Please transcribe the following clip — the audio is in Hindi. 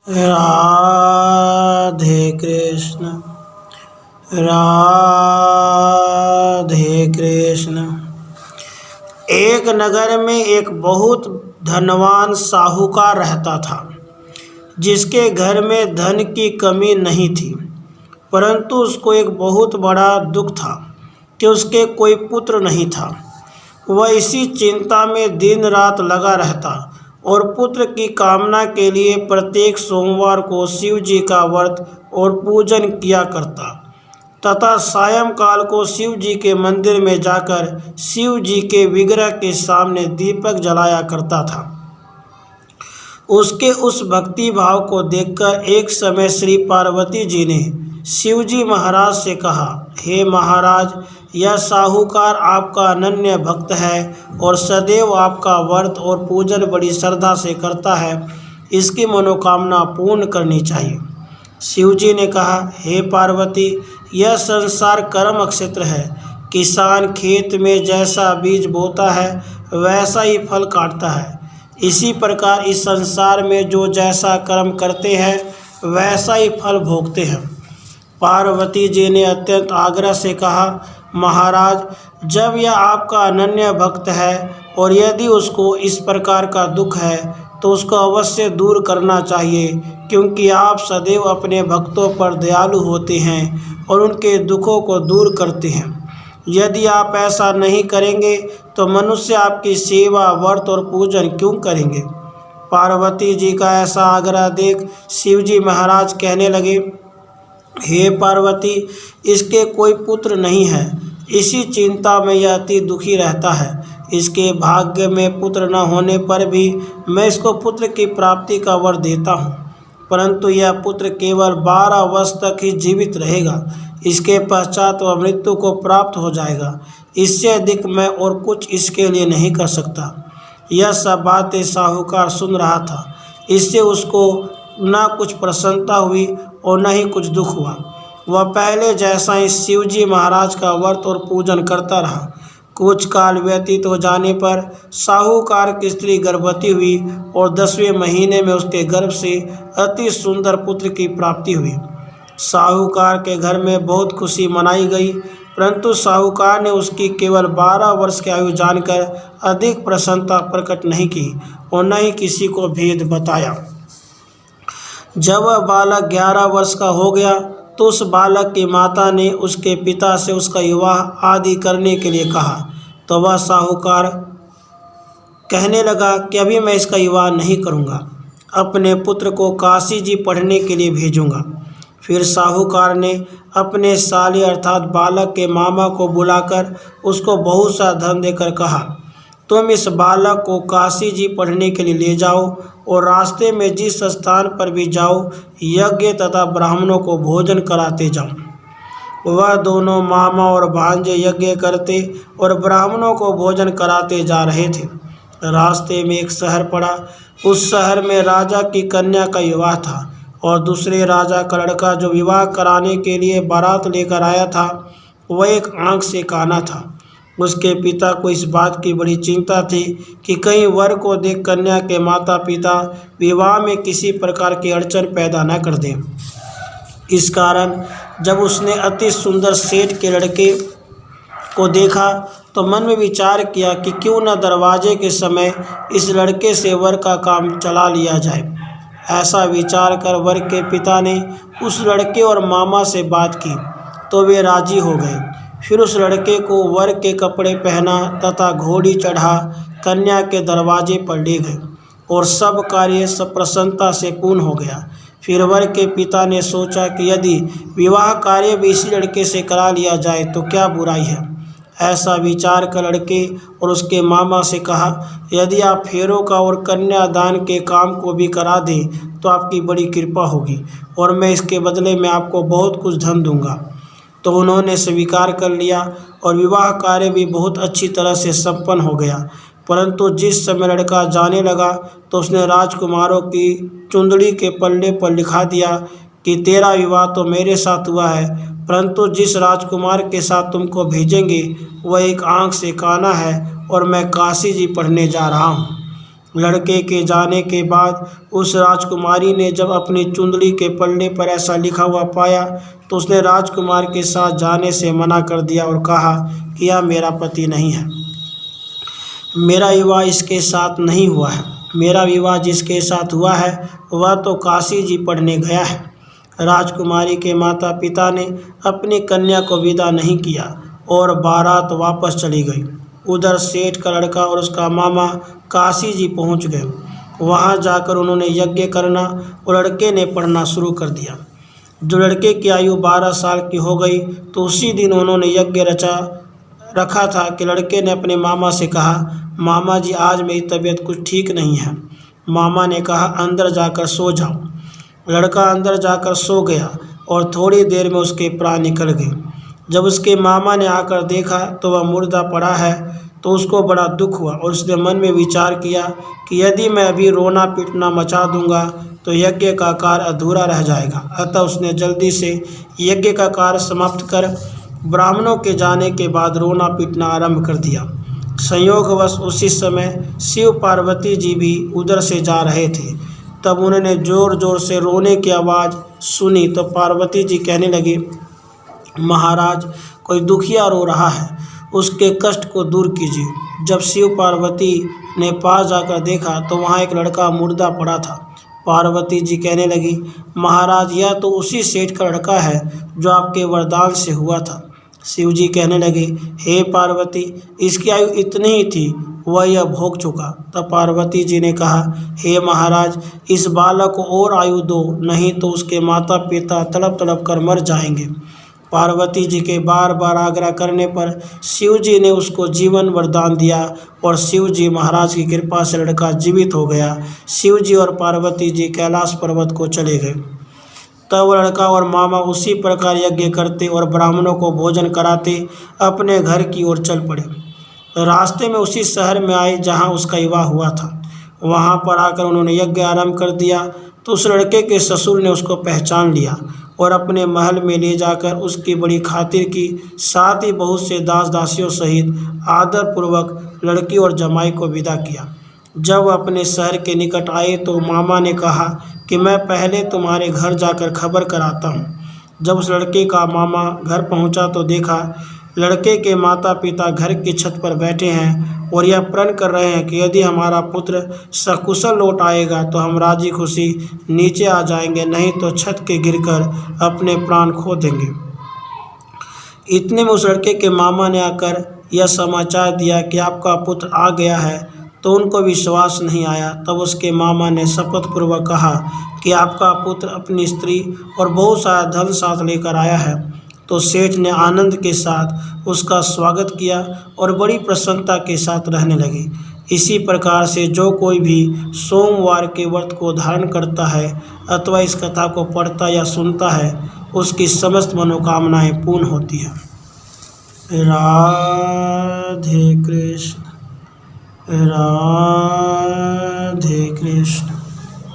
राधे कृष्ण राधे कृष्ण। एक नगर में एक बहुत धनवान साहूकार रहता था, जिसके घर में धन की कमी नहीं थी। परंतु उसको एक बहुत बड़ा दुख था कि उसके कोई पुत्र नहीं था। वह इसी चिंता में दिन रात लगा रहता और पुत्र की कामना के लिए प्रत्येक सोमवार को शिव जी का व्रत और पूजन किया करता तथा सायंकाल को शिव जी के मंदिर में जाकर शिव जी के विग्रह के सामने दीपक जलाया करता था। उसके उस भक्ति भाव को देखकर एक समय श्री पार्वती जी ने शिव जी महाराज से कहा, हे महाराज, यह साहूकार आपका अनन्य भक्त है और सदैव आपका व्रत और पूजन बड़ी श्रद्धा से करता है। इसकी मनोकामना पूर्ण करनी चाहिए। शिव जी ने कहा, हे पार्वती, यह संसार कर्म क्षेत्र है। किसान खेत में जैसा बीज बोता है वैसा ही फल काटता है। इसी प्रकार इस संसार में जो जैसा कर्म करते हैं वैसा ही फल भोगते हैं। पार्वती जी ने अत्यंत आग्रह से कहा, महाराज, जब यह आपका अनन्य भक्त है और यदि उसको इस प्रकार का दुख है तो उसको अवश्य दूर करना चाहिए, क्योंकि आप सदैव अपने भक्तों पर दयालु होते हैं और उनके दुखों को दूर करते हैं। यदि आप ऐसा नहीं करेंगे तो मनुष्य आपकी सेवा, व्रत और पूजन क्यों करेंगे। पार्वती जी का ऐसा आग्रह देख शिव जी महाराज कहने लगे, हे पार्वती, इसके कोई पुत्र नहीं है। इसी चिंता में यह अति दुखी रहता है। इसके भाग्य में पुत्र न होने पर भी मैं इसको पुत्र की प्राप्ति का वर देता हूँ, परंतु यह पुत्र केवल 12 वर्ष तक ही जीवित रहेगा। इसके पश्चात वह मृत्यु को प्राप्त हो जाएगा। इससे अधिक मैं और कुछ इसके लिए नहीं कर सकता। यह सब बातें साहूकार सुन रहा था। इससे उसको न कुछ प्रसन्नता हुई और न ही कुछ दुख हुआ। वह पहले जैसा ही शिव जी महाराज का व्रत और पूजन करता रहा। कुछ काल व्यतीत हो जाने पर साहूकार की स्त्री गर्भवती हुई और 10वें महीने में उसके गर्भ से अति सुंदर पुत्र की प्राप्ति हुई। साहूकार के घर में बहुत खुशी मनाई गई, परंतु साहूकार ने उसकी केवल 12 वर्ष की आयु जानकर अधिक प्रसन्नता प्रकट नहीं की और न ही किसी को भेद बताया। जब वह बालक 11 वर्ष का हो गया तो उस बालक की माता ने उसके पिता से उसका विवाह आदि करने के लिए कहा, तो वह साहूकार कहने लगा कि अभी मैं इसका विवाह नहीं करूँगा, अपने पुत्र को काशी जी पढ़ने के लिए भेजूँगा। फिर साहूकार ने अपने साले अर्थात बालक के मामा को बुलाकर उसको बहुत सा धन देकर कहा, तुम इस बालक को काशी जी पढ़ने के लिए ले जाओ और रास्ते में जिस स्थान पर भी जाओ यज्ञ तथा ब्राह्मणों को भोजन कराते जाओ। वह दोनों मामा और भांजे यज्ञ करते और ब्राह्मणों को भोजन कराते जा रहे थे। रास्ते में एक शहर पड़ा। उस शहर में राजा की कन्या का विवाह था और दूसरे राजा का लड़का जो विवाह कराने के लिए बारात लेकर आया था वह एक आंख से काना था। उसके पिता को इस बात की बड़ी चिंता थी कि कहीं वर को देख कन्या के माता पिता विवाह में किसी प्रकार की अड़चन पैदा न कर दें। इस कारण जब उसने अति सुंदर सेठ के लड़के को देखा तो मन में विचार किया कि क्यों न दरवाजे के समय इस लड़के से वर का काम चला लिया जाए। ऐसा विचार कर वर के पिता ने उस लड़के और मामा से बात की तो वे राजी हो गए। फिर उस लड़के को वर के कपड़े पहना तथा घोड़ी चढ़ा कन्या के दरवाजे पर ले गए और सब कार्य सब प्रसन्नता से पूर्ण हो गया। फिर वर के पिता ने सोचा कि यदि विवाह कार्य भी इसी लड़के से करा लिया जाए तो क्या बुराई है। ऐसा विचार कर लड़के और उसके मामा से कहा, यदि आप फेरों का और कन्यादान के काम को भी करा दें तो आपकी बड़ी कृपा होगी और मैं इसके बदले में आपको बहुत कुछ धन दूंगा। तो उन्होंने स्वीकार कर लिया और विवाह कार्य भी बहुत अच्छी तरह से संपन्न हो गया। परंतु जिस समय लड़का जाने लगा तो उसने राजकुमारों की चुंदड़ी के पल्ले पर लिखा दिया कि तेरा विवाह तो मेरे साथ हुआ है, परंतु जिस राजकुमार के साथ तुमको भेजेंगे वह एक आंख से काना है और मैं काशी जी पढ़ने जा रहा हूँ। लड़के के जाने के बाद उस राजकुमारी ने जब अपनी चुंदड़ी के पल्ले पर ऐसा लिखा हुआ पाया तो उसने राजकुमार के साथ जाने से मना कर दिया और कहा कि यह मेरा पति नहीं है, मेरा विवाह इसके साथ नहीं हुआ है। मेरा विवाह जिसके साथ हुआ है वह तो काशी जी पढ़ने गया है। राजकुमारी के माता पिता ने अपनी कन्या को विदा नहीं किया और बारात वापस चली गई। उधर सेठ का लड़का और उसका मामा काशी जी पहुंच गए। वहां जाकर उन्होंने यज्ञ करना और लड़के ने पढ़ना शुरू कर दिया। जो लड़के की आयु 12 साल की हो गई तो उसी दिन उन्होंने यज्ञ रखा था कि लड़के ने अपने मामा से कहा, मामा जी आज मेरी तबीयत कुछ ठीक नहीं है। मामा ने कहा, अंदर जाकर सो जाओ। लड़का अंदर जाकर सो गया और थोड़ी देर में उसके प्राण निकल गए। जब उसके मामा ने आकर देखा तो वह मुर्दा पड़ा है तो उसको बड़ा दुख हुआ और उसने मन में विचार किया कि यदि मैं अभी रोना पीटना मचा दूंगा तो यज्ञ का कार्य अधूरा रह जाएगा। अतः उसने जल्दी से यज्ञ का कार्य समाप्त कर ब्राह्मणों के जाने के बाद रोना पीटना आरंभ कर दिया। संयोगवश उसी समय शिव पार्वती जी भी उधर से जा रहे थे। तब उन्होंने जोर जोर से रोने की आवाज़ सुनी तो पार्वती जी कहने लगी, महाराज कोई दुखिया रो रहा है, उसके कष्ट को दूर कीजिए। जब शिव पार्वती ने पास जाकर देखा तो वहाँ एक लड़का मुर्दा पड़ा था। पार्वती जी कहने लगी, महाराज यह तो उसी सेठ का लड़का है जो आपके वरदान से हुआ था। शिव जी कहने लगे, हे पार्वती इसकी आयु इतनी ही थी, वह यह भोग चुका। तब पार्वती जी ने कहा, हे महाराज इस बालक को और आयु दो, नहीं तो उसके माता पिता तड़प तड़प कर मर जाएंगे। पार्वती जी के बार बार आग्रह करने पर शिव जी ने उसको जीवन वरदान दिया और शिव जी महाराज की कृपा से लड़का जीवित हो गया। शिव जी और पार्वती जी कैलाश पर्वत को चले गए। तब लड़का और मामा उसी प्रकार यज्ञ करते और ब्राह्मणों को भोजन कराते अपने घर की ओर चल पड़े। रास्ते में उसी शहर में आए जहाँ उसका विवाह हुआ था। वहाँ पर आकर उन्होंने यज्ञ आरंभ कर दिया तो उस लड़के के ससुर ने उसको पहचान लिया और अपने महल में ले जाकर उसकी बड़ी खातिर की, साथ ही बहुत से दास दासियों सहित आदरपूर्वक लड़की और जमाई को विदा किया। जब अपने शहर के निकट आए तो मामा ने कहा कि मैं पहले तुम्हारे घर जाकर खबर कराता हूँ। जब उस लड़के का मामा घर पहुँचा तो देखा लड़के के माता पिता घर की छत पर बैठे हैं और यह प्रण कर रहे हैं कि यदि हमारा पुत्र सकुशल लौट आएगा तो हम राजी खुशी नीचे आ जाएंगे, नहीं तो छत के गिरकर अपने प्राण खो देंगे। इतने में उस लड़के के मामा ने आकर यह समाचार दिया कि आपका पुत्र आ गया है तो उनको विश्वास नहीं आया। तब उसके मामा ने शपथपूर्वक कहा कि आपका पुत्र अपनी स्त्री और बहुत सारा धन साथ लेकर आया है। तो सेठ ने आनंद के साथ उसका स्वागत किया और बड़ी प्रसन्नता के साथ रहने लगे। इसी प्रकार से जो कोई भी सोमवार के व्रत को धारण करता है अथवा इस कथा को पढ़ता या सुनता है उसकी समस्त मनोकामनाएं पूर्ण होती है। राधे कृष्ण, राधे कृष्ण।